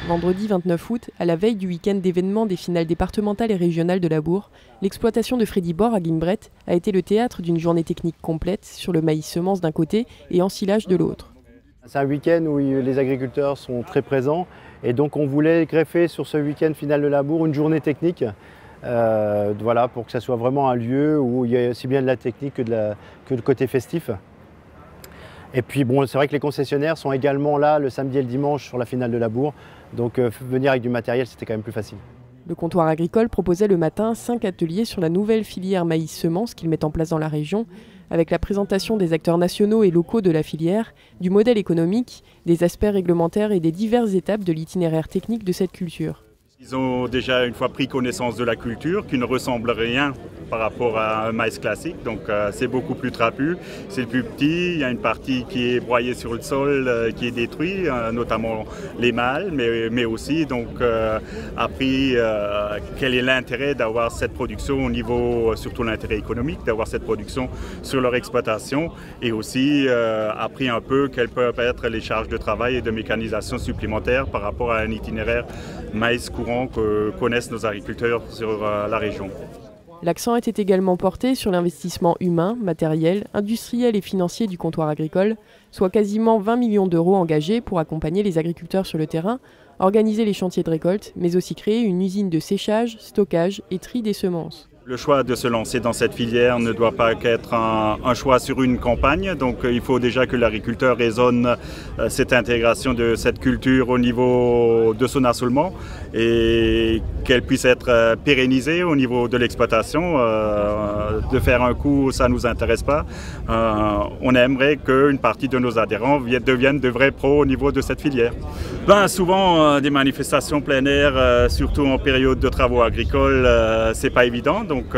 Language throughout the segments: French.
Vendredi 29 août, à la veille du week-end d'événements des finales départementales et régionales de labour, l'exploitation de Freddy-Bord à Guimbret a été le théâtre d'une journée technique complète sur le maïs semence d'un côté et ensilage de l'autre. C'est un week-end où les agriculteurs sont très présents et donc on voulait greffer sur ce week-end final de labour une journée technique voilà, pour que ça soit vraiment un lieu où il y a aussi bien de la technique que le côté festif. Et puis bon, c'est vrai que les concessionnaires sont également là le samedi et le dimanche sur la finale de labour, donc venir avec du matériel c'était quand même plus facile. Le comptoir agricole proposait le matin 5 ateliers sur la nouvelle filière maïs semence qu'ils mettent en place dans la région, avec la présentation des acteurs nationaux et locaux de la filière, du modèle économique, des aspects réglementaires et des diverses étapes de l'itinéraire technique de cette culture. Ils ont déjà une fois pris connaissance de la culture qui ne ressemble à rien par rapport à un maïs classique, donc c'est beaucoup plus trapu, c'est plus petit, il y a une partie qui est broyée sur le sol, qui est détruite, notamment les mâles, mais aussi donc appris quel est l'intérêt d'avoir cette production au niveau, surtout l'intérêt économique, d'avoir cette production sur leur exploitation et aussi appris un peu quelles peuvent être les charges de travail et de mécanisation supplémentaires par rapport à un itinéraire maïs courant que connaissent nos agriculteurs sur la région. L'accent était également porté sur l'investissement humain, matériel, industriel et financier du comptoir agricole, soit quasiment 20 millions d'euros engagés pour accompagner les agriculteurs sur le terrain, organiser les chantiers de récolte, mais aussi créer une usine de séchage, stockage et tri des semences. Le choix de se lancer dans cette filière ne doit pas qu'être un choix sur une campagne, donc il faut déjà que l'agriculteur raisonne cette intégration de cette culture au niveau de son assolement et qu'elle puisse être pérennisée au niveau de l'exploitation. De faire un coup, ça ne nous intéresse pas. On aimerait qu'une partie de nos adhérents deviennent de vrais pros au niveau de cette filière. Souvent, des manifestations plein air, surtout en période de travaux agricoles, c'est pas évident. Donc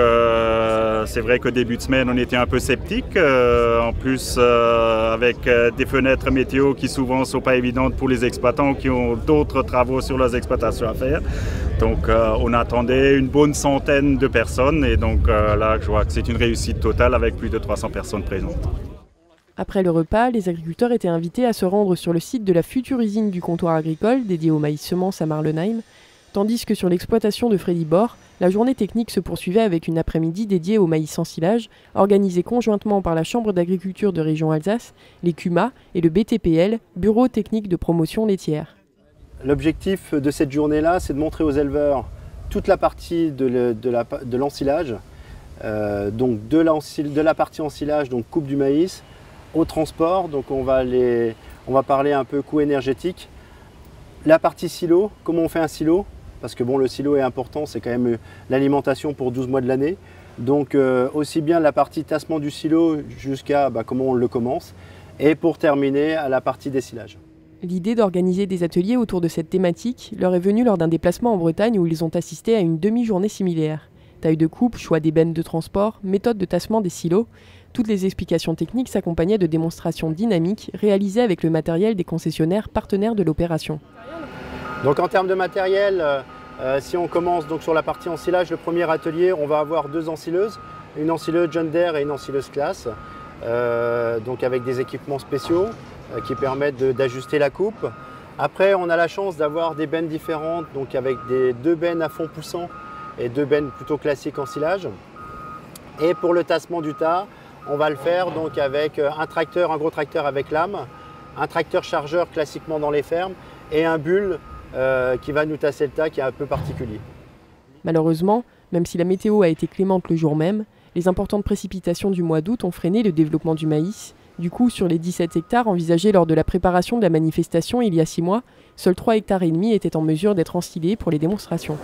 c'est vrai qu'au début de semaine, on était un peu sceptiques. En plus, avec des fenêtres météo qui souvent ne sont pas évidentes pour les exploitants qui ont d'autres travaux sur leurs exploitations à faire. Donc on attendait une bonne centaine de personnes et donc là, je vois que c'est une réussite totale avec plus de 300 personnes présentes. Après le repas, les agriculteurs étaient invités à se rendre sur le site de la future usine du comptoir agricole dédiée au maïs semence à Marlenheim, tandis que sur l'exploitation de Freddy-Bord, la journée technique se poursuivait avec une après-midi dédiée au maïs ensilage, organisée conjointement par la Chambre d'agriculture de région Alsace, les CUMA et le BTPL, Bureau technique de promotion laitière. L'objectif de cette journée-là, c'est de montrer aux éleveurs toute la partie de l'ensilage, donc de la partie ensilage, donc coupe du maïs, au transport, donc on va parler un peu coût énergétique, la partie silo, comment on fait un silo, parce que bon, le silo est important, c'est quand même l'alimentation pour 12 mois de l'année, donc aussi bien la partie tassement du silo jusqu'à comment on le commence, et pour terminer à la partie dessilage. L'idée d'organiser des ateliers autour de cette thématique leur est venue lors d'un déplacement en Bretagne où ils ont assisté à une demi-journée similaire. Taille de coupe, choix d'ébène de transport, méthode de tassement des silos, toutes les explications techniques s'accompagnaient de démonstrations dynamiques réalisées avec le matériel des concessionnaires partenaires de l'opération. Donc en termes de matériel, si on commence donc sur la partie ensilage, le premier atelier, on va avoir 2 ensileuses, une ensileuse John Deere et une ensileuse Claas, donc avec des équipements spéciaux qui permettent d'ajuster la coupe. Après, on a la chance d'avoir des bennes différentes, donc avec 2 bennes à fond poussant et 2 bennes plutôt classiques ensilage. Et pour le tassement du tas, on va le faire donc avec un gros tracteur avec lame, un tracteur chargeur classiquement dans les fermes et un bulle qui va nous tasser le tas qui est un peu particulier. Malheureusement, même si la météo a été clémente le jour même, les importantes précipitations du mois d'août ont freiné le développement du maïs. Du coup, sur les 17 hectares envisagés lors de la préparation de la manifestation il y a 6 mois, seuls 3,5 hectares étaient en mesure d'être ensilés pour les démonstrations.